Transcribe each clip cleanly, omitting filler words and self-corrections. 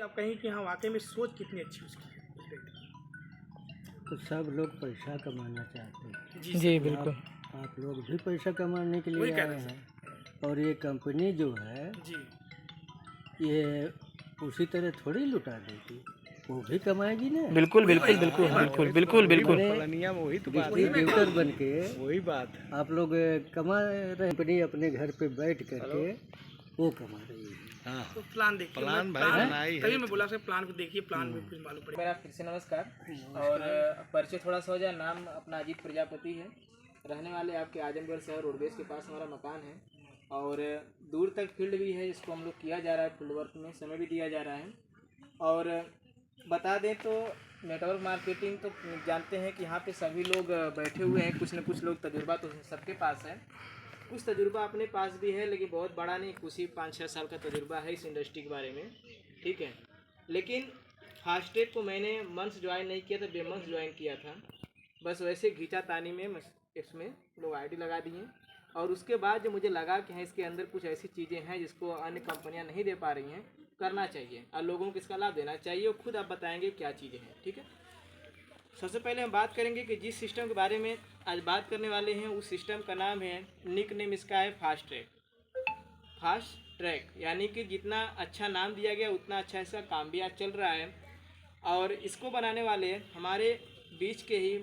कि आप कहें कि हाँ वाकई में सोच कितनी अच्छी उसकी है उस व्यक्ति की। तो सब लोग पैसा कमाना चाहते हैं। जी जी सर, बिल्कुल। आप लोग भी पैसा कमाने के वही लिए कह आए रहे हैं हैं, और ये कंपनी जो है जी ये उसी तरह थोड़ी लुटा देगी, वो भी कमाएगी ना। बिल्कुल वही बिल्कुल वही बिल्कुल वही बात बिल्कुल बिल्कुल बिल्कुल। पलनिया में वही तो बात वही मैं कह डिस्ट्रीब्यूटर रहा बन के वही बात है। आप लोग कमा रहे हैं, कंपनी अपने घर पे बैठ करके वो कमा रही है। हाँ तो प्लान देखिए, प्लान भाई प्लान बनाई है। तभी मैं बोला सर प्लान को देखिए, प्लान में कुछ मालूम पड़ेगा। मेरा फिर से नमस्कार। और परिचय थोड़ा सा हो जाए। नाम अपना अजीत प्रजापति है, रहने वाले आपके आजमगढ़ शहर रोडवेज के पास हमारा मकान है। और दूर तक फील्ड भी है, जिसको हम लोग किया जा रहा है, फील्ड वर्क में समय भी दिया जा रहा है। और बता दें तो नेटवर्क मार्केटिंग तो जानते हैं कि यहाँ पे सभी लोग बैठे हुए हैं, कुछ न कुछ लोग तजुर्बा तो सबके पास है। कुछ तजुर्बा अपने पास भी है, लेकिन बहुत बड़ा नहीं, कुछ ही 5-6 साल का तजुर्बा है इस इंडस्ट्री के बारे में, ठीक है। लेकिन फास्टैग को मैंने मंथ्स ज्वाइन नहीं किया था, बेमंथ्स ज्वाइन किया था। बस वैसे घींचा तानी में इसमें लोग आईडी लगा दिए। और उसके बाद जो मुझे लगा कि हाँ इसके अंदर कुछ ऐसी चीज़ें हैं जिसको अन्य कंपनियां नहीं दे पा रही हैं, करना चाहिए और लोगों को इसका लाभ देना चाहिए, और खुद आप बताएंगे क्या चीज़ें हैं, ठीक है। सबसे पहले हम बात करेंगे कि जिस सिस्टम के बारे में आज बात करने वाले हैं, उस सिस्टम का नाम है, निक नेम इसका है फास्ट ट्रैक। फास्ट ट्रैक यानी कि जितना अच्छा नाम दिया गया उतना अच्छा इसका काम भी आज चल रहा है। और इसको बनाने वाले हमारे बीच के ही,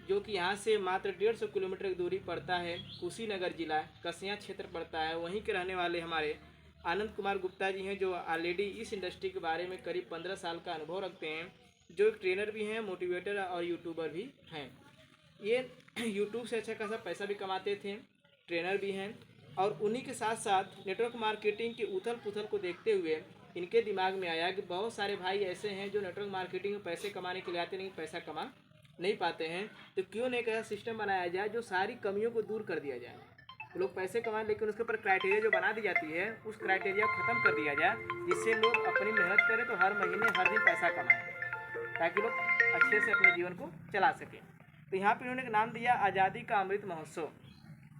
जो कि यहाँ से मात्र 150 किलोमीटर की दूरी पड़ता है, कुशीनगर जिला कसिया क्षेत्र पड़ता है, वहीं के रहने वाले हमारे आनंद कुमार गुप्ता जी हैं, जो ऑलरेडी इस इंडस्ट्री के बारे में करीब 15 साल का अनुभव रखते हैं, जो एक ट्रेनर भी हैं, मोटिवेटर और यूट्यूबर भी हैं। ये यूट्यूब से अच्छा खासा पैसा भी कमाते थे, ट्रेनर भी हैं। और उन्हीं के साथ साथ नेटवर्क मार्केटिंग की उथल पुथल को देखते हुए इनके दिमाग में आया कि बहुत सारे भाई ऐसे हैं जो नेटवर्क मार्केटिंग में पैसे कमाने के लिए आते, लेकिन पैसा कमा नहीं पाते हैं, तो क्यों नहीं एक ऐसा सिस्टम बनाया जाए जो सारी कमियों को दूर कर दिया जाए। लोग पैसे कमाएं, लेकिन उसके ऊपर क्राइटेरिया जो बना दी जाती है, उस क्राइटेरिया को ख़त्म कर दिया जाए, जिससे लोग अपनी मेहनत करें तो हर महीने हर दिन पैसा कमाएं, ताकि लोग अच्छे से अपने जीवन को चला सकें। तो यहाँ पर उन्होंने एक नाम दिया, आज़ादी का अमृत महोत्सव।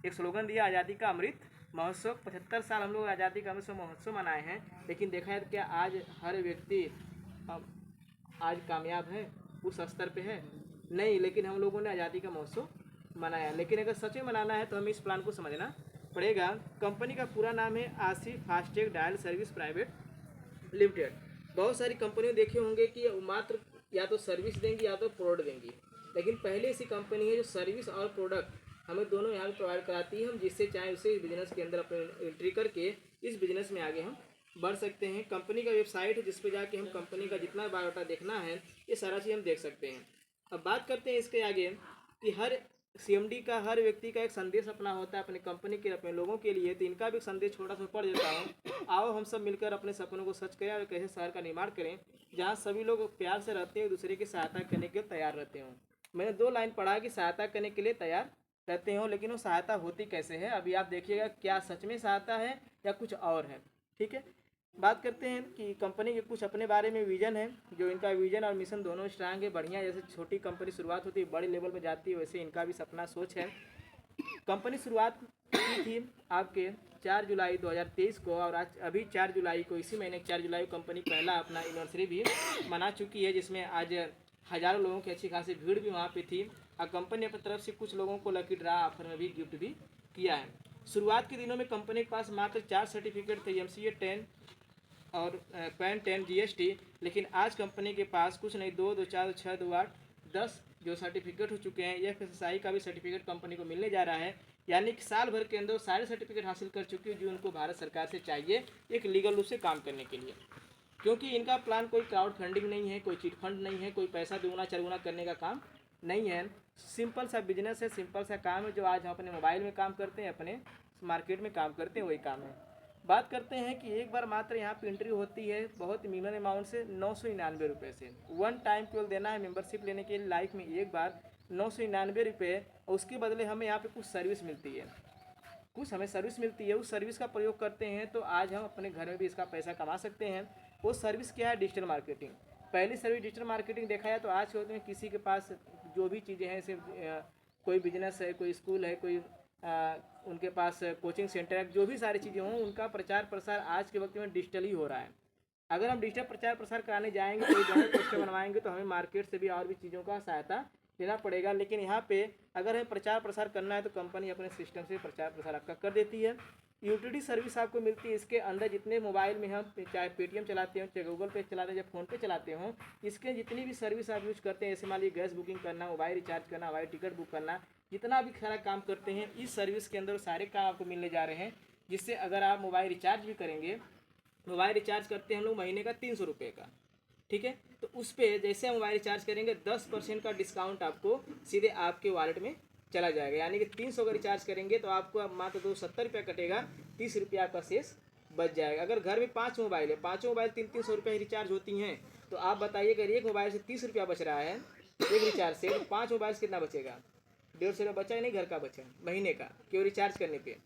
एक स्लोगन दिया, आज़ादी का अमृत महोत्सव। 75 साल हम लोग आज़ादी का अमृत महोत्सव मनाए हैं, लेकिन देखा है क्या आज हर व्यक्ति आज कामयाब है, उस स्तर पे है नहीं। लेकिन हम लोगों ने आज़ादी का महोत्सव मनाया। लेकिन अगर सच में मनाना है तो हमें इस प्लान को समझना पड़ेगा। कंपनी का पूरा नाम है आशी FASTag dial service private limited. बहुत सारी कंपनियों देखे होंगे कि मात्र या तो सर्विस देंगी या तो प्रोडक्ट देंगी, लेकिन पहले ऐसी कंपनी है जो सर्विस और प्रोडक्ट हमें दोनों यहाँ पे प्रोवाइड कराती है। हम जिससे चाहे उसे बिजनेस के अंदर अपने एंट्री करके इस बिजनेस में आगे हम बढ़ सकते हैं। कंपनी का वेबसाइट है, जिस पे जाके हम कंपनी का जितना बायोडाटा देखना है, ये सारा चीज़ हम देख सकते हैं। अब बात करते हैं इसके आगे कि हर सीएमडी का, हर व्यक्ति का एक संदेश अपना होता है अपनी कंपनी के, अपने लोगों के लिए। तो इनका भी संदेश छोटा सा पढ़ देता हूँ। आओ हम सब मिलकर अपने सपनों को सच करें और कैसे शहर का निर्माण करें जहाँ सभी लोग प्यार से रहते हैं, दूसरे की सहायता करने के लिए तैयार रहते हों। मैंने 2 लाइन पढ़ा कि सहायता करने के लिए तैयार रहते हो, लेकिन वो सहायता होती कैसे है, अभी आप देखिएगा क्या सच में सहायता है या कुछ और है, ठीक है। बात करते हैं कि कंपनी के कुछ अपने बारे में विजन है, जो इनका विजन और मिशन दोनों स्ट्रांग है, बढ़िया। जैसे छोटी कंपनी शुरुआत होती है, बड़े लेवल पर जाती है, वैसे इनका भी सपना सोच है। कंपनी शुरुआत की थी आपके 4 जुलाई 2023 को, और आज अभी 4 जुलाई को, इसी महीने 4 जुलाई को कंपनी पहला अपना एनिवर्सरी भी मना चुकी है, जिसमें आज हज़ारों लोगों की अच्छी खासी भीड़ भी वहाँ पे थी। और कंपनी अपनी तरफ से कुछ लोगों को लकी ड्रा ऑफर में भी गिफ्ट भी किया है। शुरुआत के दिनों में कंपनी के पास मात्र 4 सर्टिफिकेट थे, MCA 10 और पैन 10 GST। लेकिन आज कंपनी के पास कुछ नहीं, 2, 2, 4, 6, 2, 8, 10 जो सर्टिफिकेट हो चुके हैं। FSSAI का भी सर्टिफिकेट कंपनी को मिलने जा रहा है, यानी कि साल भर के अंदर सारे सर्टिफिकेट हासिल कर चुकी है जो उनको भारत सरकार से चाहिए एक लीगल रूप से काम करने के लिए। क्योंकि इनका प्लान कोई क्राउड फंडिंग नहीं है, कोई चिट फंड नहीं है, कोई पैसा दुगुना चरगुना करने का काम नहीं है। सिंपल सा बिजनेस है, सिंपल सा काम है, जो आज हम अपने मोबाइल में काम करते हैं, अपने मार्केट में काम करते हैं, वही काम है। बात करते हैं कि एक बार मात्र यहाँ पे एंट्री होती है बहुत मिनिमम अमाउंट से 999 रुपये से। 1 टाइम केवल देना है मेंबरशिप लेने के लिए, लाइफ में एक बार 999 रुपये। और उसके बदले हमें यहाँ पे कुछ सर्विस मिलती है, कुछ हमें सर्विस मिलती है। उस सर्विस का प्रयोग करते हैं तो आज हम अपने घर में भी इसका पैसा कमा सकते हैं। वो सर्विस क्या है? Digital marketing. पहली सर्विस डिजिटल मार्केटिंग देखा जाए तो आज के वक्त में किसी के पास जो भी चीज़ें हैं, सिर्फ कोई बिजनेस है, कोई स्कूल है, कोई उनके पास कोचिंग सेंटर है, जो भी सारी चीज़ें हों, उनका प्रचार प्रसार आज के वक्त में डिजिटल ही हो रहा है। अगर हम डिजिटल प्रचार प्रसार कराने जाएंगे कोई बैनर पोस्टर बनवाएंगे तो हमें मार्केट से भी और भी चीज़ों का सहायता लेना पड़ेगा। लेकिन यहाँ पे अगर हमें प्रचार प्रसार करना है तो कंपनी अपने सिस्टम से प्रचार प्रसार आपका कर देती है। यूटिलिटी सर्विस आपको मिलती है। इसके अंदर जितने मोबाइल में हम चाहे पेटीएम चलाते हो, चाहे गूगल पे चलाते हैं, चाहे फ़ोन पे चलाते हो, इसके जितनी भी सर्विस आप यूज करते हैं, जैसे मान लीजिए गैस बुकिंग करना, मोबाइल रिचार्ज करना, हवाई टिकट बुक करना, जितना भी सारा काम करते हैं इस सर्विस के अंदर सारे काम आपको मिलने जा रहे हैं। जिससे अगर आप मोबाइल रिचार्ज भी करेंगे, मोबाइल रिचार्ज करते हैं हम लोग महीने का 300 रुपये का, ठीक है, तो उस पर जैसे हम मोबाइल रिचार्ज करेंगे 10% का डिस्काउंट आपको सीधे आपके वॉलेट में चला जाएगा। यानी कि 300 का रिचार्ज करेंगे तो आपको अब मात्र 270 रुपया कटेगा, 30 रुपया आपका शेष बच जाएगा। अगर घर में 5 मोबाइल है, 5 मोबाइल 300 रुपये रिचार्ज होती हैं, तो आप बताइए अगर एक मोबाइल से 30 रुपया बच रहा है एक रिचार्ज से, तो 5 मोबाइल से कितना बचेगा? 150 रुपया बचा ही नहीं घर का बचा महीने का केवल रिचार्ज करने पे।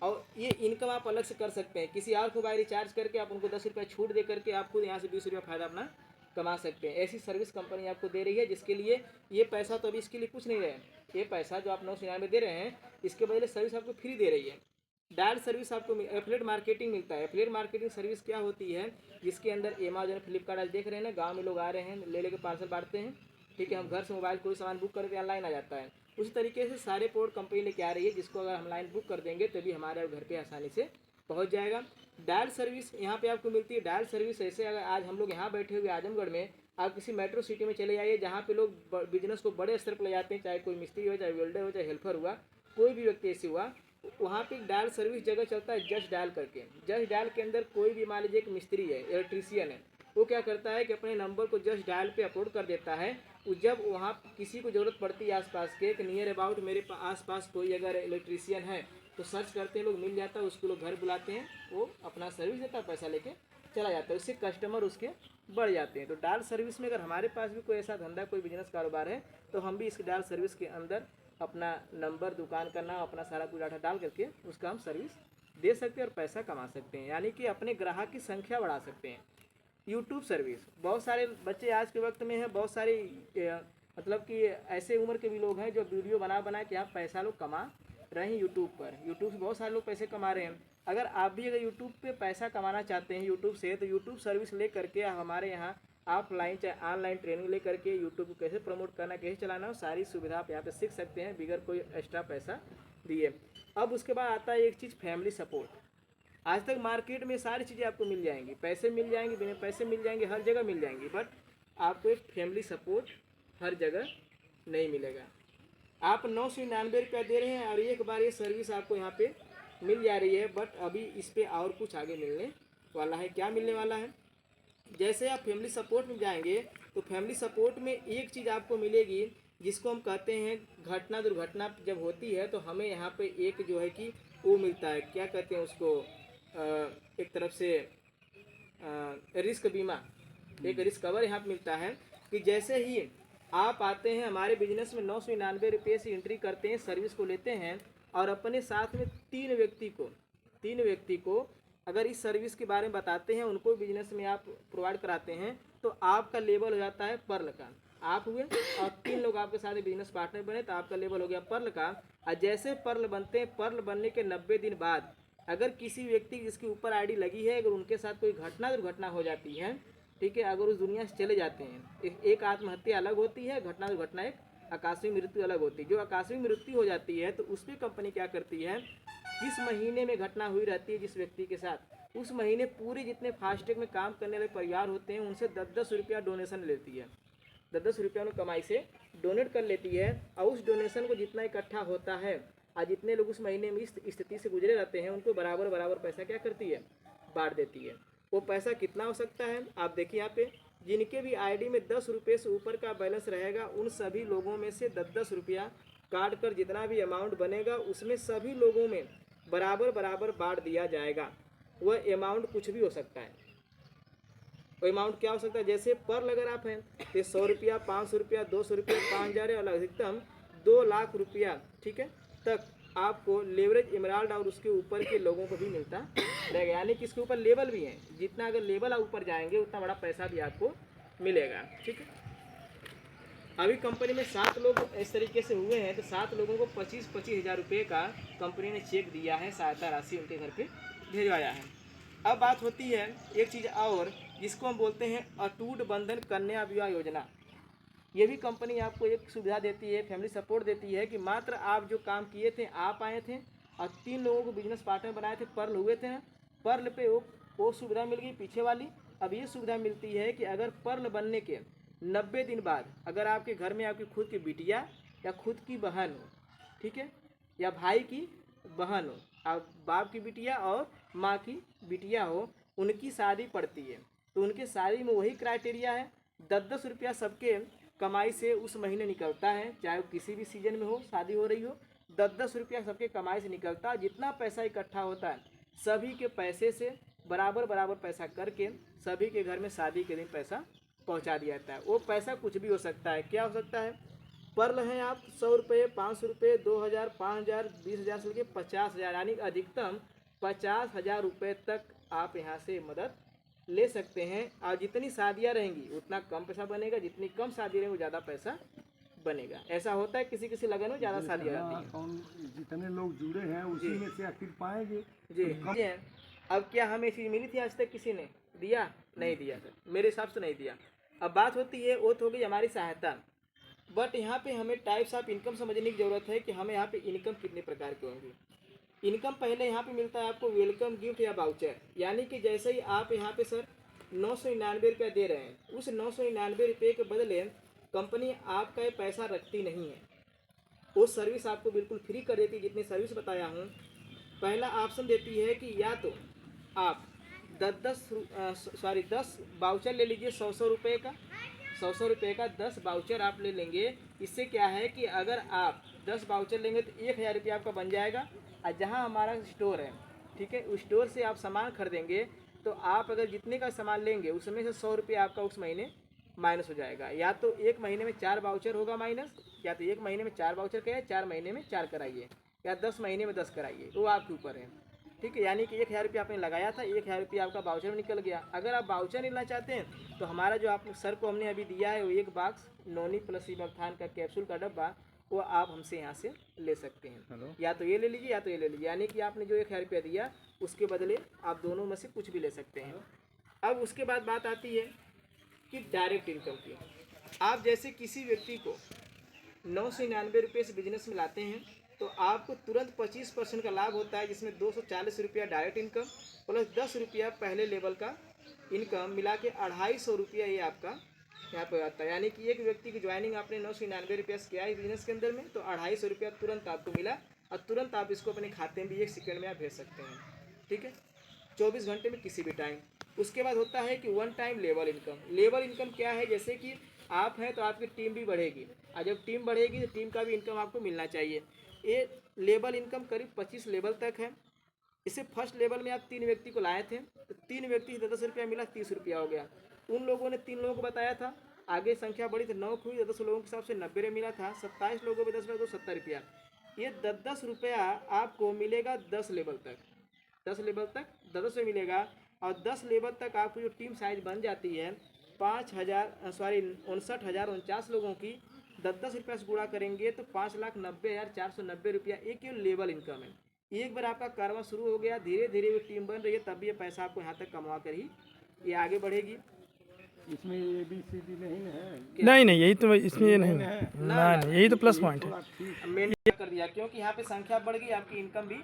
और ये इनकम आप अलग से कर सकते हैं, किसी और मोबाइल रिचार्ज करके आप उनको 10 रुपया छूट दे करके आप खुद यहाँ से 20 रुपया फायदा अपना कमा सकते हैं। ऐसी सर्विस कंपनी आपको दे रही है, जिसके लिए ये पैसा तो अभी इसके लिए कुछ नहीं रहे, ये पैसा जो आप 999 दे रहे हैं इसके बदले सर्विस आपको फ्री दे रही है। डायल सर्विस आपको एफिलिएट मार्केटिंग मिलता है। एफिलिएट मार्केटिंग सर्विस क्या होती है, जिसके अंदर अमेजन, फ्लिपकार्ट आज देख रहे हैं ना, गाँव में लोग आ रहे हैं ले लेके पार्सल बांटते हैं, ठीक है, हम घर से मोबाइल कोई सामान बुक करके ऑनलाइन आ जाता है। उसी तरीके से सारे प्रोडक्ट कंपनी लेके आ रही है, जिसको अगर हम ऑनलाइन बुक कर देंगे तभी हमारे घर पे आसानी से पहुंच जाएगा। डायल सर्विस यहाँ पे आपको मिलती है। डायल सर्विस ऐसे अगर आज हम लोग यहाँ बैठे हुए आजमगढ़ में, आप किसी मेट्रो सिटी में चले जाइए जहाँ पे लोग बिजनेस को बड़े स्तर पर ले जाते हैं, चाहे कोई मिस्त्री हो, चाहे वेल्डर हो, चाहे हेल्पर हुआ, कोई भी व्यक्ति ऐसे हुआ, वहाँ पे एक डायल सर्विस जगह चलता है जस्ट डायल करके। जस्ट डायल के अंदर कोई भी मान लीजिए एक मिस्त्री है, इलेक्ट्रीशियन है, वो क्या करता है कि अपने नंबर को जस्ट डायल पे अपलोड कर देता है। जब वहाँ किसी को ज़रूरत पड़ती है आसपास के, कि नियर अबाउट मेरे आसपास कोई अगर इलेक्ट्रीशियन है, तो सर्च करते हैं लोग, मिल जाता है, उसको लोग घर बुलाते हैं, वो अपना सर्विस देता है, पैसा लेके चला जाता है, उससे कस्टमर उसके बढ़ जाते हैं। तो डायल सर्विस में अगर हमारे पास भी कोई ऐसा धंधा, कोई बिजनेस कारोबार है, तो हम भी इस डायल सर्विस के अंदर अपना नंबर, दुकान का नाम, अपना सारा कुछ डाटा डाल करके उसका हम सर्विस दे सकते हैं और पैसा कमा सकते हैं, यानी कि अपने ग्राहक की संख्या बढ़ा सकते हैं। यूट्यूब सर्विस, बहुत सारे बच्चे आज के वक्त में हैं, बहुत सारे मतलब कि ऐसे उम्र के भी लोग हैं जो वीडियो बना के यहाँ पैसा लोग कमा रहे हैं यूट्यूब पर। यूट्यूब से बहुत सारे लोग पैसे कमा रहे हैं। अगर आप भी अगर यूट्यूब पे पैसा कमाना चाहते हैं यूट्यूब से, तो यूट्यूब सर्विस ले करके हमारे यहाँ ऑफलाइन चाहे ऑनलाइन ट्रेनिंग ले करके यूट्यूब को कैसे प्रमोट करना, कैसे चलाना, सारी सुविधा आप यहाँ पे सीख सकते हैं बिगर कोई एक्स्ट्रा पैसा दिए। अब उसके बाद आता है एक चीज़, फैमिली सपोर्ट। आज तक मार्केट में सारी चीज़ें आपको मिल जाएंगी, पैसे मिल जाएंगे, बिना पैसे मिल जाएंगे, हर जगह मिल जाएंगी, बट आपको एक फैमिली सपोर्ट हर जगह नहीं मिलेगा। आप 999 रुपया दे रहे हैं और एक बार ये सर्विस आपको यहाँ पे मिल जा रही है, बट अभी इस पर और कुछ आगे मिलने वाला है। क्या मिलने वाला है? जैसे आप फैमिली सपोर्ट में जाएंगे तो फैमिली सपोर्ट में एक चीज़ आपको मिलेगी, जिसको हम कहते हैं घटना दुर्घटना जब होती है तो हमें यहाँ पे एक जो है कि वो मिलता है, क्या कहते हैं उसको, एक तरफ से रिस्क बीमा, एक रिस्क कवर यहाँ पे मिलता है कि जैसे ही आप आते हैं हमारे बिजनेस में 999 रुपये से एंट्री करते हैं, सर्विस को लेते हैं और अपने साथ में तीन व्यक्ति को अगर इस सर्विस के बारे में बताते हैं, उनको बिजनेस में आप प्रोवाइड कराते हैं, तो आपका लेवल हो जाता है पर्ल का। आप हुए और 3 लोग आपके साथ बिजनेस पार्टनर बने तो आपका लेवल हो गया पर्ल का। और जैसे पर्ल बनते हैं, पर्ल बनने के 90 दिन बाद अगर किसी व्यक्ति जिसके ऊपर आईडी लगी है, अगर उनके साथ कोई घटना दुर्घटना हो जाती है, ठीक है, अगर उस दुनिया से चले जाते हैं, एक आत्महत्या अलग होती है, घटना दुर्घटना एक आकस्मिक मृत्यु अलग होती है। जो आकस्मिक मृत्यु हो जाती है तो उस पर कंपनी क्या करती है, जिस महीने में घटना हुई रहती है जिस व्यक्ति के साथ, उस महीने पूरे जितने फास्टैग में काम करने वाले परिवार होते हैं उनसे 10-10 रुपया डोनेशन लेती है। 10-10 रुपया उन्हें कमाई से डोनेट कर लेती है और उस डोनेशन को जितना इकट्ठा होता है और जितने लोग उस महीने में इस स्थिति से गुजरे रहते हैं उनको बराबर पैसा क्या करती है, बांट देती है। वो पैसा कितना हो सकता है आप देखिए यहाँ पे, जिनके भी आईडी में 10 रुपये से ऊपर का बैलेंस रहेगा उन सभी लोगों में से 10-10 रुपया काट कर जितना भी अमाउंट बनेगा उसमें सभी लोगों में बराबर बांट दिया जाएगा। वह अमाउंट कुछ भी हो सकता है। वो अमाउंट क्या हो सकता है, जैसे पर अगर आप हैं तो 100 रुपया, 500 रुपया, 200 रुपया, 5000 और अधिकतम 2 लाख रुपया, ठीक है, तक आपको लेवरेज इमराल्ड और उसके ऊपर के लोगों को भी मिलता रहेगा। यानी कि इसके ऊपर लेवल भी है, जितना अगर लेवल आप ऊपर जाएंगे उतना बड़ा पैसा भी आपको मिलेगा, ठीक है। अभी कंपनी में 7 लोग इस तरीके से हुए हैं तो 7 लोगों को 25-25 हज़ार रुपये का कंपनी ने चेक दिया है, सहायता राशि उनके घर पे भेजवाया है। अब बात होती है एक चीज़ और जिसको हम बोलते हैं अटूट बंधन कन्या विवाह योजना। ये भी कंपनी आपको एक सुविधा देती है, फैमिली सपोर्ट देती है कि मात्र आप जो काम किए थे, आप आए थे और 3 लोगों को बिजनेस पार्टनर बनाए थे, पर्ल हुए थे, पर्ल पे वो सुविधा मिल गई पीछे वाली। अब ये सुविधा मिलती है कि अगर पर्ल बनने के 90 दिन बाद अगर आपके घर में आपकी खुद की बिटिया या खुद की बहन हो, ठीक है, या भाई की बहन हो, अब बाप की बिटिया और माँ की बिटिया हो, उनकी शादी पड़ती है तो उनके शादी में वही क्राइटेरिया है, 10-10 रुपया सबके कमाई से उस महीने निकलता है, चाहे वो किसी भी सीजन में हो, शादी हो रही हो, 10-10 रुपया सबके कमाई से निकलता है। जितना पैसा इकट्ठा होता है सभी के पैसे से बराबर बराबर पैसा करके सभी के घर में शादी के दिन पैसा पहुंचा दिया जाता है। वो पैसा कुछ भी हो सकता है, क्या हो सकता है, पर्ल हैं आप 100 रुपये, 500 रुपये, 2000, 5000, 20,000 से लेकर 50,000, यानी अधिकतम 50,000 रुपये तक आप यहाँ से मदद ले सकते हैं। और जितनी शादियाँ रहेंगी उतना कम पैसा बनेगा, जितनी कम शादी रहेंगी ज़्यादा पैसा बनेगा। ऐसा होता है किसी किसी लगन में ज़्यादा शादियाँ रहती हैं। कौन जितने लोग जुड़े हैं उसी में से आखिर पाएंगे। जी हैं। अब क्या हमें चीज़ मिली थी आज तक किसी ने दिया? नहीं दिया सर, मेरे हिसाब से नहीं दिया। अब बात होती है वो तो हो गई हमारी सहायता, बट यहाँ पे हमें टाइप्स ऑफ इनकम समझने की ज़रूरत है कि हमें यहाँ पे इनकम कितने प्रकार की होंगी। इनकम पहले यहाँ पे मिलता है आपको वेलकम गिफ्ट या वाउचर, यानी कि जैसे ही आप यहाँ पे सर 999 रुपया दे रहे हैं, उस 999 रुपये के बदले कंपनी आपका ये पैसा रखती नहीं है, वो सर्विस आपको बिल्कुल फ्री कर देती है। जितनी सर्विस बताया हूँ, पहला ऑप्शन देती है कि या तो आप 10 वाउचर ले लीजिए, 100 रुपये का, 100 रुपये का 10 वाउचर आप ले लेंगे। इससे क्या है कि अगर आप 10 वाउचर लेंगे तो 1000 रुपया आपका बन जाएगा। और जहाँ हमारा स्टोर है, ठीक है, उस स्टोर से आप सामान खरीदेंगे तो आप अगर जितने का सामान लेंगे उसमें से 100 रुपये आपका उस महीने माइनस हो जाएगा। या तो एक महीने में 4 वाउचर होगा माइनस, या तो एक महीने में 4 वाउचर कराइए, 4 महीने में 4 कराइए, या 10 महीने में 10 कराइए, वो आपके ऊपर है, ठीक है। यानी कि 1000 रुपया आपने लगाया था, 1000 रुपया आपका वाउचर में निकल गया। अगर आप वाउचर लेना चाहते हैं तो हमारा जो आप सर को हमने अभी दिया है वो एक बॉक्स नोनी प्लस इबोफ्थान का कैप्सूल का डब्बा, वो आप हमसे यहाँ से ले सकते हैं। या तो ये ले लीजिए या तो ये ले लीजिए, यानी कि आपने जो 1000 रुपया दिया उसके बदले आप दोनों में से कुछ भी ले सकते हैं। अब उसके बाद बात आती है कि डायरेक्ट इनकम की। आप जैसे किसी व्यक्ति को 999 रुपये से बिजनेस में लाते हैं तो आपको तुरंत 25% का लाभ होता है, जिसमें 240 रुपया डायरेक्ट इनकम प्लस 10 रुपया पहले लेवल का इनकम मिला के 250 रुपया ये आपका यहाँ पर आता है। यानी कि एक व्यक्ति की ज्वाइनिंग आपने 999 रुपया से किया है बिजनेस के अंदर में, तो 250 रुपया तुरंत आपको मिला और तुरंत आप इसको अपने खाते में भी 1 सेकंड में आप भेज सकते हैं, ठीक है, 24 घंटे में किसी भी टाइम। उसके बाद होता है कि 1 time level income. Level income क्या है, जैसे कि आप हैं तो आपकी टीम भी बढ़ेगी, और जब टीम बढ़ेगी तो टीम का भी इनकम आपको मिलना चाहिए। ये लेवल इनकम करीब 25 लेवल तक है। इसे फर्स्ट लेवल में आप 3 व्यक्ति को लाए थे तो 3 व्यक्ति 10 रुपया मिला, 30 रुपया हो गया। उन लोगों ने 3 लोगों को बताया था, आगे संख्या बढ़ी तो 9 हुई, 10 लोगों के हिसाब से 90 रुपये मिला था, 27 लोगों में 10 रुपया तो 70 रुपया। ये 10-10 रुपया आपको मिलेगा 10 लेवल तक, 10 लेवल तक 10 में मिलेगा। और 10 लेवल तक आपको जो टीम साइज बन जाती है 59,49 लोगों की 10-10 रुपया से गुणा करेंगे तो 5,90,490 रुपया एक केवल लेवल इनकम है। एक बार आपका कारोबार शुरू हो गया, धीरे धीरे वो टीम बन रही है, तब ये पैसा आपको यहाँ तक कमा कर ही ये आगे बढ़ेगी। इसमें ABCD नहीं है? नहीं यही तो इसमें ये नहीं है, नहीं यही तो प्लस पॉइंट है। मैंने कर दिया क्योंकि यहाँ पे संख्या बढ़ गई, आपकी इनकम भी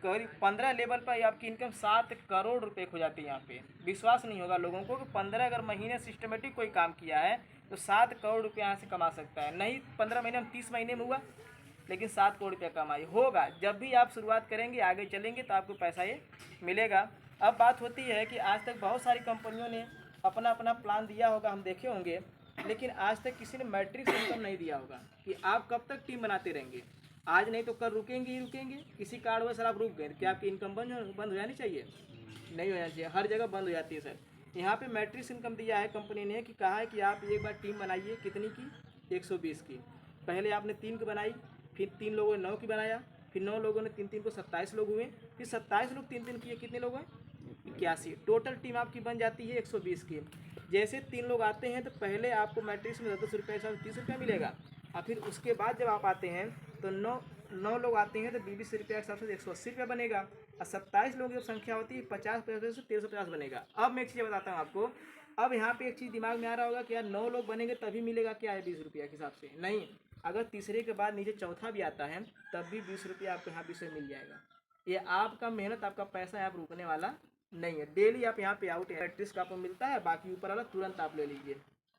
करीब 15 लेवल पर आपकी इनकम 7 करोड़ रुपए हो जाती है। यहाँ पे विश्वास नहीं होगा लोगों को कि 15 अगर महीने सिस्टमेटिक कोई काम किया है तो 7 करोड़ रुपये यहाँ से कमा सकता है। नहीं 15 महीने में 30 महीने में हुआ, लेकिन 7 करोड़ रुपया कमाई होगा। जब भी आप शुरुआत करेंगे आगे चलेंगे तो आपको पैसा ये मिलेगा। अब बात होती है कि आज तक बहुत सारी कंपनियों ने अपना अपना प्लान दिया होगा, हम देखे होंगे, लेकिन आज तक किसी ने मैट्रिक्स इनकम नहीं दिया होगा कि आप कब तक टीम बनाते रहेंगे, आज नहीं तो कल रुकेंगे ही रुकेंगे। किसी कारणवश सर आप रुक गए, क्या आपकी इनकम बंद हो जानी चाहिए? नहीं हो जानी चाहिए, हर जगह बंद हो जाती है सर। यहाँ पे मैट्रिक्स इनकम दिया है कंपनी ने कि कहा है कि आप एक बार टीम बनाइए, कितनी की? 120 की। पहले आपने 3 की बनाई, फिर 3 लोगों ने 9 की बनाया, फिर 9 लोगों ने 3-3 को 27 लोग हुए, फिर 27 लोग 3-3 किए, कितने लोग हैं? 81। टोटल टीम आपकी बन जाती है 120 की। जैसे 3 लोग आते हैं तो पहले आपको मैट्रिक्स में 10 रुपये के साथ 30 रुपया मिलेगा, और फिर उसके बाद जब आप आते हैं तो 9 लोग आते हैं तो 20 रुपया के हिसाब से 180 रुपया बनेगा। और 27 लोगों की जब संख्या होती है 50 से 1350 बनेगा। अब मैं एक चीज़ बताता हूँ आपको। अब यहाँ पे एक चीज़ दिमाग में आ रहा होगा कि यार 9 लोग बनेंगे तभी मिलेगा क्या है 20 रुपया के हिसाब से। नहीं, अगर तीसरे के बाद नीचे चौथा भी आता है तब भी 20 रुपया आपको यहाँ 20 मिल जाएगा। ये आपका मेहनत, आपका पैसा यहाँ पर रुकने वाला नहीं है। डेली आप यहाँ पे आउट मैट्रिक्स का आपको मिलता है, बाकी ऊपर वाला तुरंत आप ले लीजिए,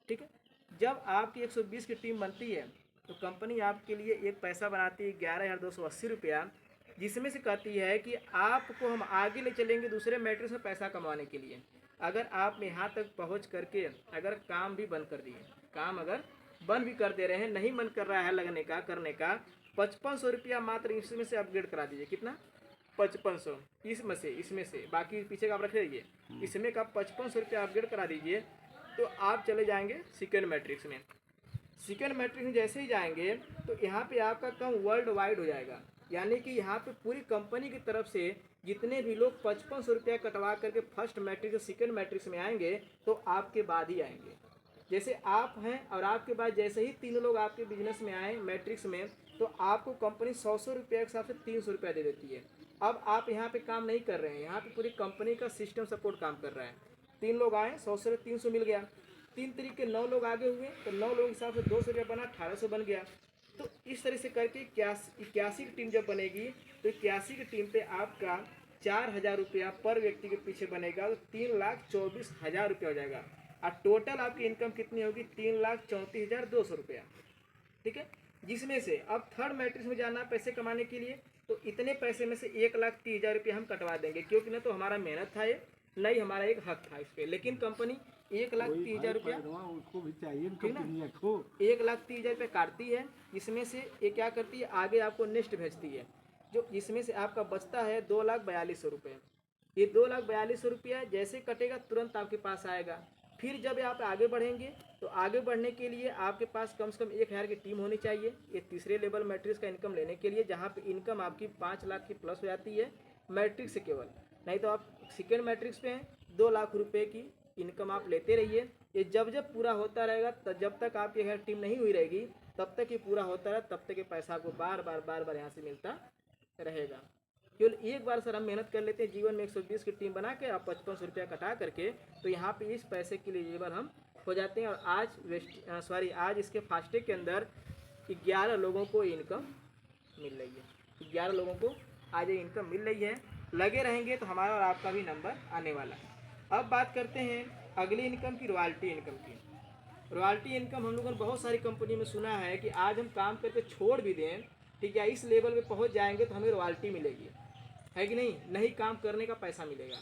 ठीक है। जब आपकी 120 की टीम बनती है तो कंपनी आपके लिए एक पैसा बनाती है 11,280 रुपया, जिसमें से कहती है कि आपको हम आगे ले चलेंगे दूसरे मैट्रिक्स में पैसा कमाने के लिए। अगर आप यहाँ तक पहुँच करके अगर काम भी बंद कर दिए, काम अगर बंद भी कर दे रहे हैं, नहीं मन कर रहा है लगने का करने का, 5500 रुपया मात्र इसमें से अपग्रेड करा दीजिए। कितना? 5500 इसमें से बाकी पीछे का आप रख लीजिए, इसमें का 5500 रुपया अपग्रेड करा दीजिए तो आप चले जाएंगे सेकेंड मैट्रिक्स में। सेकेंड मैट्रिक्स में जैसे ही जाएंगे तो यहाँ पे आपका काम वर्ल्ड वाइड हो जाएगा, यानी कि यहाँ पे पूरी कंपनी की तरफ से जितने भी लोग 5500 रुपया कटवा करके फर्स्ट मैट्रिक्स से सेकेंड मैट्रिक्स में आएंगे तो आपके बाद ही आएंगे। जैसे आप हैं और आपके बाद जैसे ही 3 लोग आपके बिजनेस में आए मैट्रिक्स में तो आपको कंपनी 100 रुपये के हिसाब से 300 रुपया दे देती है। अब आप यहाँ पे काम नहीं कर रहे हैं, यहाँ पे पूरी कंपनी का सिस्टम सपोर्ट काम कर रहा है। 3 लोग आए, 100 से 300 मिल गया। 3 तरीके 9 लोग आगे हुए तो 9 लोगों के हिसाब से 200 रुपया बना, 1800 बन गया। तो इस तरह से करके 81 की टीम जब बनेगी तो 81 की टीम पे आपका 4000 रुपया पर व्यक्ति के पीछे बनेगा तो 3,24,000 रुपया हो जाएगा। और टोटल आपकी इनकम कितनी होगी? 3,34,200 रुपया, ठीक है। जिसमें से अब थर्ड मैट्रिक्स में जाना पैसे कमाने के लिए तो इतने पैसे में से 1,30,000 रुपया हम कटवा देंगे, क्योंकि ना तो हमारा मेहनत था ये, नहीं हमारा एक हक था इस पर। लेकिन कंपनी 1,30,000 रुपया उसको भी चाहिए ठीक ना? कंपनी को 1,30,000 रुपये काटती है, इसमें से ये क्या करती है आगे आपको नेक्स्ट भेजती है, जो इसमें से आपका बचता है 2,42,000 रुपये। ये 2,42,000 रुपया जैसे कटेगा तुरंत आपके पास आएगा। फिर जब आप आगे बढ़ेंगे तो आगे बढ़ने के लिए आपके पास कम से कम 1,000 की टीम होनी चाहिए। ये तीसरे लेवल मैट्रिक्स का इनकम लेने के लिए, जहाँ पे इनकम आपकी 5 लाख की प्लस हो जाती है मैट्रिक्स से केवल। नहीं तो आप सेकेंड मैट्रिक्स पे हैं 2 लाख रुपए की इनकम आप लेते रहिए। ये जब जब पूरा होता रहेगा तब जब तक आपकी अगर टीम नहीं हुई रहेगी तब तक ये पूरा होता रहा, तब तक ये पैसा आपको बार बार यहाँ से मिलता रहेगा। केवल एक बार सर हम मेहनत कर लेते हैं जीवन में 120 की टीम बना के आप 5500 रुपया कटा करके, तो यहाँ पे इस पैसे के लिए एलिजिबल हम हो जाते हैं। और आज इसके फास्टैग के अंदर 11 लोगों को इनकम मिल रही है। 11 लोगों को आज ये इनकम मिल रही है। लगे रहेंगे तो हमारा और आपका भी नंबर आने वाला है। अब बात करते हैं अगली इनकम की, रॉयल्टी इनकम की। रॉयल्टी इनकम हम लोगों ने बहुत सारी कंपनी में सुना है कि आज हम काम करके छोड़ भी दें, ठीक है, इस लेवल पे पहुंच जाएंगे तो हमें रॉयल्टी मिलेगी, है कि नहीं? नहीं काम करने का पैसा मिलेगा।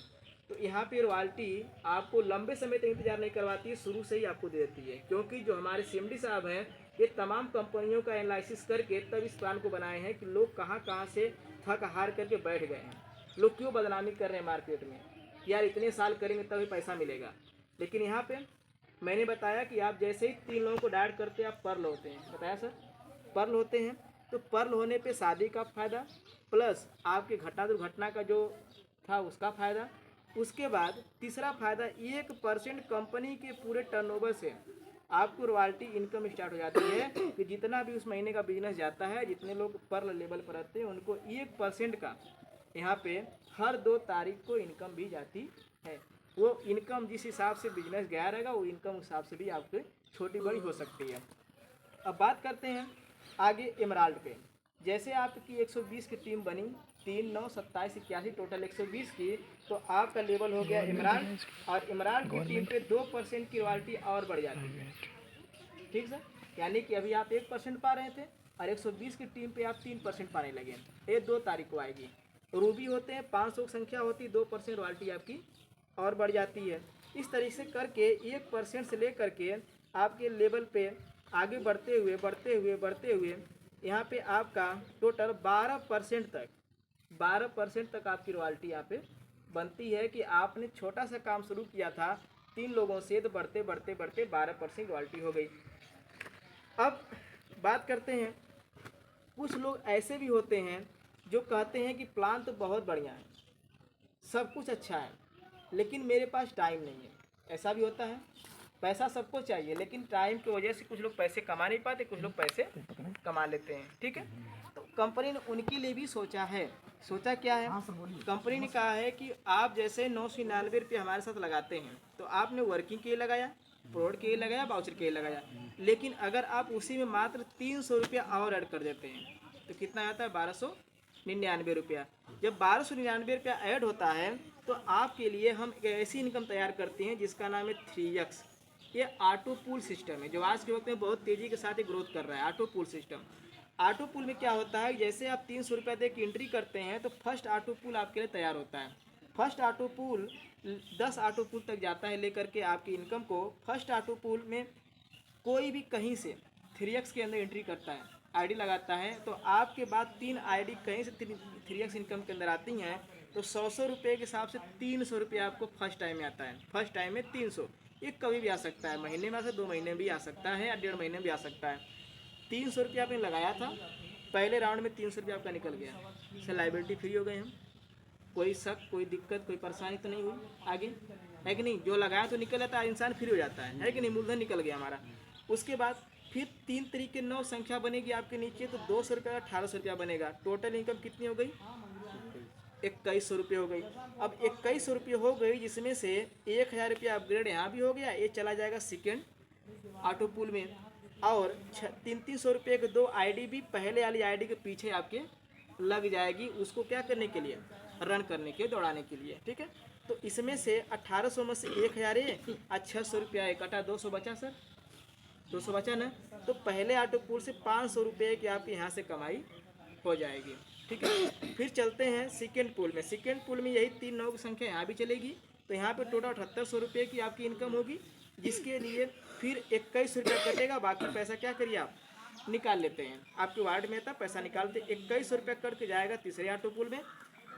तो यहाँ पे रॉयल्टी आपको लंबे समय तक इंतजार नहीं करवाती है, शुरू से ही आपको दे देती है। क्योंकि जो हमारे CMD साहब हैं ये तमाम कंपनियों का एनालिसिस करके तब इस प्लान को बनाए हैं कि लोग कहाँ से थक हार करके बैठ गए हैं, लोग क्यों बदनामी कर रहे हैं मार्केट में, यार इतने साल करेंगे तभी पैसा मिलेगा। लेकिन यहाँ पे मैंने बताया कि आप जैसे ही 3 लोगों को डायरेक्ट करते हैं आप पर्ल होते हैं, बताया सर पर्ल होते हैं। तो पर्ल होने पे शादी का फ़ायदा प्लस आपके घटना दुर्घटना का जो था उसका फ़ायदा। उसके बाद तीसरा फ़ायदा 1% कंपनी के पूरे टर्नओवर से आपको रॉयल्टी इनकम स्टार्ट हो जाती है कि जितना भी उस महीने का बिजनेस जाता है, जितने लोग पर्ल लेवल पर रहते हैं उनको 1% का यहाँ पे हर 2 तारीख को इनकम भी जाती है। वो इनकम जिस हिसाब से बिजनेस गया रहेगा वो इनकम उस हिसाब से भी आपके छोटी बड़ी हो सकती है। अब बात करते हैं आगे एमराल्ड पे। जैसे आपकी 120 की टीम बनी, 3, 9, 27, 81 टोटल 120 की, तो आपका लेवल हो गया एमराल्ड। और एमराल्ड की टीम पे 2% की रॉयल्टी और बढ़ जाती है, ठीक सर। यानी कि अभी आप 1% पा रहे थे और 120 की टीम पे आप 3% पाने लगे। ये 2 तारीख को आएगी। रूबी होते हैं 500 की संख्या होती है, 2% रॉयल्टी आपकी और बढ़ जाती है। इस तरीके से करके 1% से लेकर के आपके लेवल पे आगे बढ़ते हुए यहाँ पे आपका टोटल 12% तक आपकी रॉयल्टी यहाँ पे बनती है कि आपने छोटा सा काम शुरू किया था 3 लोगों से, तो बढ़ते 12% रॉयल्टी हो गई। अब बात करते हैं, कुछ लोग ऐसे भी होते हैं जो कहते हैं कि प्लान तो बहुत बढ़िया है, सब कुछ अच्छा है, लेकिन मेरे पास टाइम नहीं है। ऐसा भी होता है, पैसा सबको चाहिए लेकिन टाइम की वजह से कुछ लोग पैसे कमा नहीं पाते, कुछ लोग पैसे कमा लेते हैं, ठीक है। तो कंपनी ने उनके लिए भी सोचा है। सोचा क्या है? कंपनी ने कहा है कि आप जैसे 999 रुपये हमारे साथ लगाते हैं तो आपने वर्किंग के लिए लगाया, प्रोडक्ट के लिए लगाया, वाउचर के लिए लगाया, लेकिन अगर आप उसी में मात्र 300 रुपया और ऐड कर देते हैं तो कितना आता है? 1299 रुपया। जब 1299 रुपया ऐड होता है तो आपके लिए हम एक ऐसी इनकम तैयार करते हैं जिसका नाम है 3x। ये ऑटो पूल सिस्टम है जो आज के वक्त में बहुत तेज़ी के साथ ग्रोथ कर रहा है। Auto pool system, auto pool में क्या होता है, जैसे आप 300 रुपये दे के एंट्री करते हैं तो फर्स्ट ऑटो पूल आपके लिए तैयार होता है। First auto pool 10 auto pool तक जाता है लेकर के आपकी इनकम को। फर्स्ट ऑटो पूल में कोई भी कहीं से 3x के अंदर एंट्री करता है, आईडी लगाता है, तो आपके बाद 3 आईडी कहीं से 3x इनकम के अंदर आती हैं तो 100 रुपये के हिसाब से 300 रुपये आपको फर्स्ट टाइम में आता है। फर्स्ट टाइम में 300, ये कभी भी आ सकता है, महीने में आ सकता है, 2 महीने में भी आ सकता है या 1.5 महीने में भी आ सकता है। 300 रुपये आपने लगाया था, पहले राउंड में 300 रुपये आपका निकल गया, इससे लाइबिलिटी फ्री हो गए हम। कोई शक, कोई दिक्कत, कोई परेशानी तो नहीं हुई आगे, है कि नहीं? जो लगाया तो निकल जाता है, इंसान फ्री हो जाता है कि नहीं? मूलधन निकल गया हमारा। उसके बाद फिर 3 तरीके 9 संख्या बनेगी आपके नीचे, तो 200 रुपये का 1800 रुपया बनेगा। टोटल इनकम कितनी हो गई? 2100 रुपये हो गई। अब 2100 रुपये हो गई, जिसमें से 1000 रुपया अपग्रेड यहाँ भी हो गया, ये चला जाएगा सेकेंड ऑटो पूल में। और 300 रुपये के 2 आईडी भी पहले वाली आईडी के पीछे आपके लग जाएगी, उसको क्या करने के लिए? रन करने के, दौड़ाने के लिए, ठीक है। तो इसमें से 1800 में से 1000 और 600 रुपया कटा, 200 बचा सर, 200 बचा ना। तो पहले ऑटो पूल से 500 रुपये की आपकी यहाँ से कमाई हो जाएगी, ठीक है। फिर चलते हैं सेकेंड पूल में। सेकेंड पूल में यही 3 9 की संख्या यहाँ भी चलेगी, तो यहाँ पे टोटल 7800 रुपये की आपकी इनकम होगी, जिसके लिए फिर 21 रुपया कटेगा। बाकी पैसा क्या करिए आप निकाल लेते हैं, आपके वार्ड में था पैसा निकालते। 21 रुपया कट के जाएगा तीसरे ऑटो पूल में।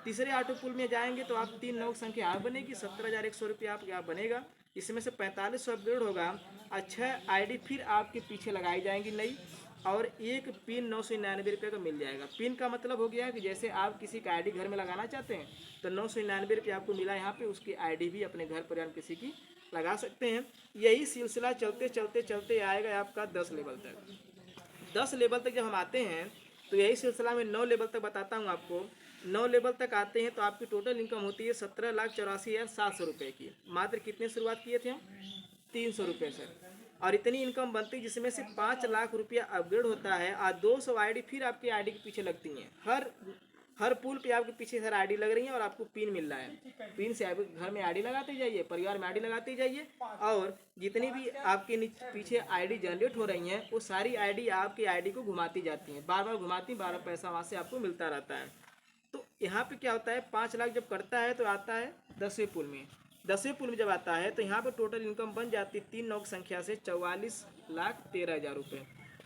तीसरे ऑटो पूल में जाएंगे तो आप 3 9 की संख्या यहाँ बनेगी, 17,100 रुपया आप यहाँ बनेगा। इसमें से 4500 अपग्रेड होगा, अच्छा आईडी फिर आपके पीछे लगाई जाएंगी नई, और एक पिन 999 रुपये का मिल जाएगा। पिन का मतलब हो गया कि जैसे आप किसी का आईडी घर में लगाना चाहते हैं तो 999 रुपये आपको मिला यहाँ पे, उसकी आईडी भी अपने घर परिवार किसी की लगा सकते हैं। यही सिलसिला चलते चलते चलते आएगा आपका 10 लेवल तक। 10 लेवल तक जब हम आते हैं तो यही सिलसिला में 9 लेवल तक बताता हूँ आपको। 9 लेवल तक आते हैं तो आपकी टोटल इनकम होती है 17,84,700 रुपये की। मात्र कितने शुरुआत किए थे हम? 300 रुपये से, और इतनी इनकम बनती है जिसमें से 5 लाख रुपया अपग्रेड होता है, और 200 आईडी फिर आपकी आईडी के पीछे लगती हैं। हर पुल पे आपके पीछे सर आईडी लग रही है और आपको पिन मिल रहा है। पिन से आप घर में आईडी लगाते जाइए, परिवार में आईडी लगाते जाइए, और जितनी भी आपके पीछे आईडी जनरेट हो रही हैं वो सारी आईडी आपकी आईडी को घुमाती जाती हैं, बार बार घुमाती, 12 पैसा वहाँ से आपको मिलता रहता है। तो यहाँ पे क्या होता है, 5 लाख जब करता है तो आता है 10वें पुल में। 10वें पुल में जब आता है तो यहाँ पे टोटल इनकम बन जाती है 3 9 की संख्या से 44,13,000 रुपये,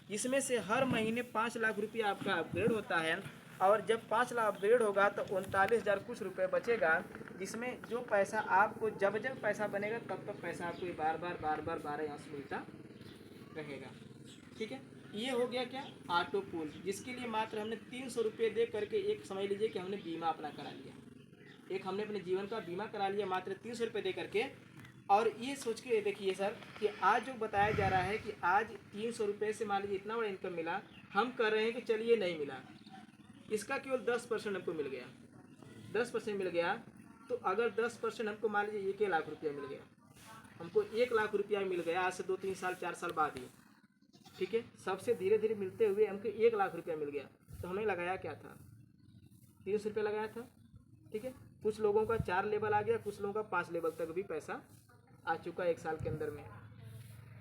जिसमें से हर महीने 5 लाख रुपया आपका अपग्रेड होता है। और जब 5 लाख अपग्रेड होगा तो 39,000 कुछ रुपये बचेगा, जिसमें जो पैसा आपको जब जब पैसा बनेगा तब तक पैसा आपको बार बार यहाँ से मिलता रहेगा, ठीक है। ये हो गया क्या? ऑटो पूल, जिसके लिए मात्र हमने 300 रुपये दे करके एक समझ लीजिए कि हमने बीमा अपना करा लिया, एक हमने अपने जीवन का बीमा करा लिया मात्र 300 रुपये दे करके। और ये सोच के देखिए सर कि आज जो बताया जा रहा है कि आज 300 रुपये से मान लीजिए इतना बड़ा इनकम मिला, हम कर रहे हैं कि चलिए नहीं मिला, इसका केवल 10% हमको मिल गया, 10% मिल गया। तो अगर 10% हमको मान लीजिए 1 लाख रुपया मिल गया, हमको 1 लाख रुपया मिल गया आज से 2-3 साल 4 साल बाद ही, ठीक है। सबसे धीरे धीरे मिलते हुए हमको 1 लाख रुपया मिल गया, तो हमने लगाया क्या था? 300 रुपये लगाया था, ठीक है। कुछ लोगों का 4 लेवल आ गया, कुछ लोगों का 5 लेवल तक भी पैसा आ चुका 1 साल के अंदर में।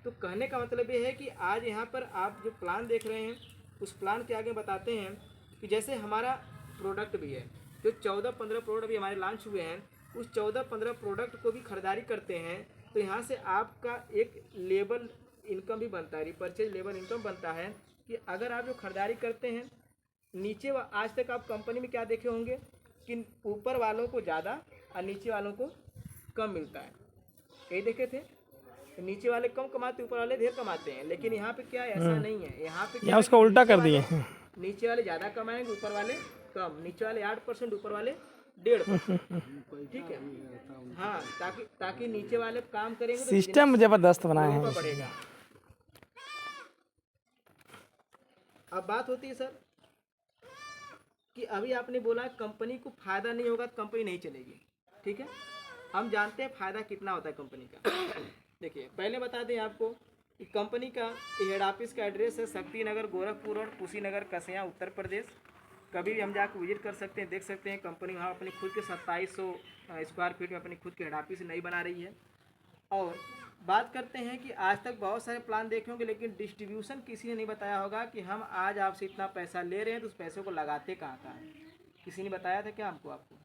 तो कहने का मतलब ये है कि आज यहाँ पर आप जो प्लान देख रहे हैं उस प्लान के आगे बताते हैं कि जैसे हमारा प्रोडक्ट भी है, जो 14-15 प्रोडक्ट भी हमारे लॉन्च हुए हैं, उस 14-15 प्रोडक्ट को भी खरीदारी करते हैं तो यहाँ से आपका एक लेवल इनकम भी बनता है, रिपर्चेज लेवल इनकम बनता है। कि अगर आप जो खरीदारी करते हैं नीचे, आज तक आप कंपनी में क्या देखे होंगे कि ऊपर वालों को ज़्यादा और नीचे वालों को कम मिलता है, यही देखे थे। नीचे वाले कम कमाते, ऊपर वाले ढेर कमाते हैं, लेकिन यहाँ पे क्या ऐसा नहीं है। यहाँ पे क्या उसका उल्टा कर दिए, नीचे वाले ज़्यादा कमाएंगे, ऊपर वाले कम। नीचे वाले 8%, ऊपर वाले 1.5%, ठीक है। हाँ, ताकि नीचे वाले काम करेंगे तो सिस्टम जबरदस्त बनाए हैं। बढ़ेगा। अब बात होती है सर कि अभी आपने बोला कंपनी को फ़ायदा नहीं होगा तो कंपनी नहीं चलेगी, ठीक है। हम जानते हैं फ़ायदा कितना होता है कंपनी का। देखिए पहले बता दें आपको कि कंपनी का हेड ऑफिस का एड्रेस है शक्ति नगर, गोरखपुर और कुशीनगर, कसिया, उत्तर प्रदेश। कभी भी हम जाकर विजिट कर सकते हैं, देख सकते हैं। कंपनी वहाँ अपनी खुद के 2700 स्क्वायर फीट में अपनी खुद की हेड ऑफिस नई बना रही है। और बात करते हैं कि आज तक बहुत सारे प्लान देखे होंगे, लेकिन डिस्ट्रीब्यूशन किसी ने नहीं बताया होगा कि हम आज आपसे इतना पैसा ले रहे हैं तो उस पैसे को लगाते कहाँ कहाँ हैं। किसी ने बताया था क्या हमको? आपको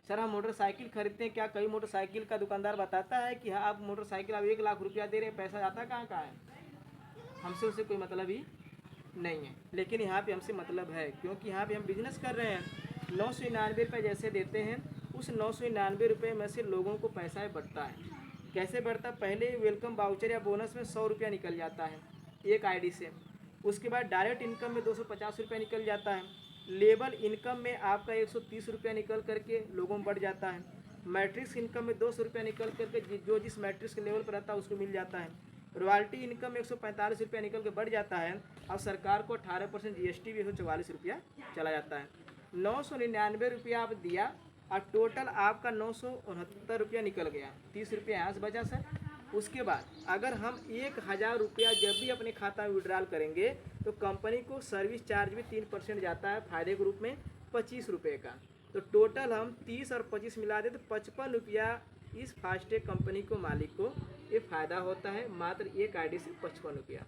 सर हम मोटरसाइकिल खरीदते हैं क्या? कई मोटरसाइकिल का दुकानदार बताता है कि हाँ आप मोटरसाइकिल आप 1 लाख रुपया दे रहे हैं, पैसा जाता कहाँ कहाँ है? हमसे उससे कोई मतलब ही नहीं है। लेकिन यहाँ पे हमसे मतलब है, क्योंकि यहाँ पे हम बिजनेस कर रहे हैं। 999 रुपये जैसे देते हैं, उस 999 रुपये में से लोगों को पैसा बढ़ता है। कैसे बढ़ता? पहले वेलकम वाउचर या बोनस में 100 रुपया निकल जाता है एक आईडी से। उसके बाद डायरेक्ट इनकम में 250 रुपया निकल जाता है। लेबल इनकम में आपका 130 रुपया निकल करके लोगों में बढ़ जाता है। मैट्रिक्स इनकम में 200 रुपया निकल करके जो जिस मैट्रिक्स के लेवल पर रहता है उसको मिल जाता है। रॉयल्टी इनकम में 145 रुपया निकल के बढ़ जाता है। और सरकार को 18% GST भी 144 रुपया चला जाता है। 999 रुपया आप दिया और टोटल आपका 969 रुपया निकल गया। 30 रुपया यहाँ से बचा सर। उसके बाद अगर हम 1000 रुपया जब भी अपने खाता में विड्रॉल करेंगे तो कंपनी को सर्विस चार्ज भी 3% जाता है फायदे के रूप में 25 रुपये का। तो टोटल हम 30 और 25 मिला दे तो 55 रुपया इस फास्टैग कंपनी को, मालिक को ये फ़ायदा होता है मात्र एक आईडी से 55 रुपया।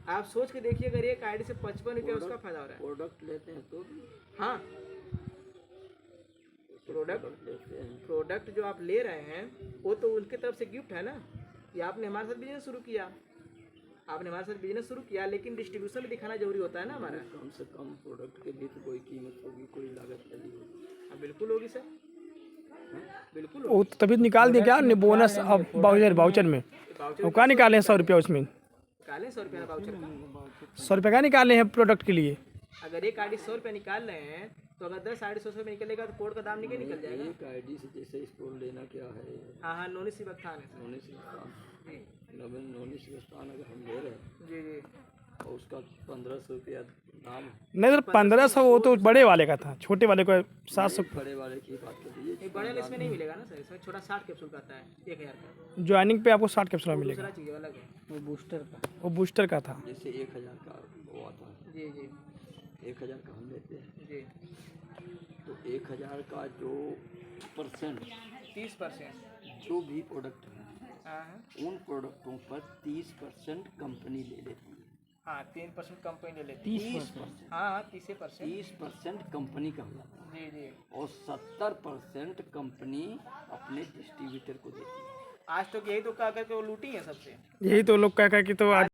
आप सोच के देखिए, अगर एक आईडी से 55 रुपया उसका फ़ायदा हो रहा है। प्रोडक्ट लेते हैं तो भी हाँ, प्रोडक्ट जो आप ले रहे हैं वो तो उनके तरफ से गिफ्ट है ना कि आपने हमारे साथ बिजनेस शुरू किया, लेकिन डिस्ट्रीब्यूशन में दिखाना जरूरी होता है ना हमारा। कम से कम प्रोडक्ट के लिए तो कोई कीमत होगी, कोई लागत लगी होगी। हाँ बिल्कुल होगी सर, बिल्कुल वो तो तभी निकाल दिया क्या बोनस अब वाउचर में? वो क्या निकाले हैं 100 रुपया उसमें? निकालें 100 रुपया वाउचर का। 100 रुपये का निकाले हैं प्रोडक्ट के लिए? अगर एक आईडी 100 रुपया निकाल रहे हैं तो अगर 10 आईडी 100 रुपये निकलेगा तो कोड का दाम निकल जाएगा। एक आईडी से जैसे स्टोर लेना क्या है? हाँ नोनी सिबस्थान है नोनी सिबस्थान अगर हम ले रहे हैं जी और उसका 1500 रुपया दाम है। नहीं सर 1500 वो तो बड़े वाले का था, छोटे वाले को 700। बड़े वाले की बात कर दीजिए। बड़े वाले इसमें नहीं मिलेगा ना सर, इसमें छोटा 60 कैप्सूल का आता है 1000 का। ज्वाइनिंग पे आपको 60 कैप्सूल मिलेगा। दूसरा चीज़ अलग है, वो बूस्टर का था। जैसे 1000 का वो आता है। जी 1000 का हम लेते हैं जी तो 1000 का जो परसेंट 30% जो भी प्रोडक्ट है हाँ उन प्रोडक्टों पर 30% कंपनी ले लेती है। हाँ 3% कंपनी ले लेती है। 30%। हाँ 30%। 30% कंपनी का हो जाता है जी और 70% कंपनी अपने डिस्ट्रीब्यूटर को देती है। आज तक यही तो कह करके वो लूटी है सबसे। यही तो लोग कह कि तो आज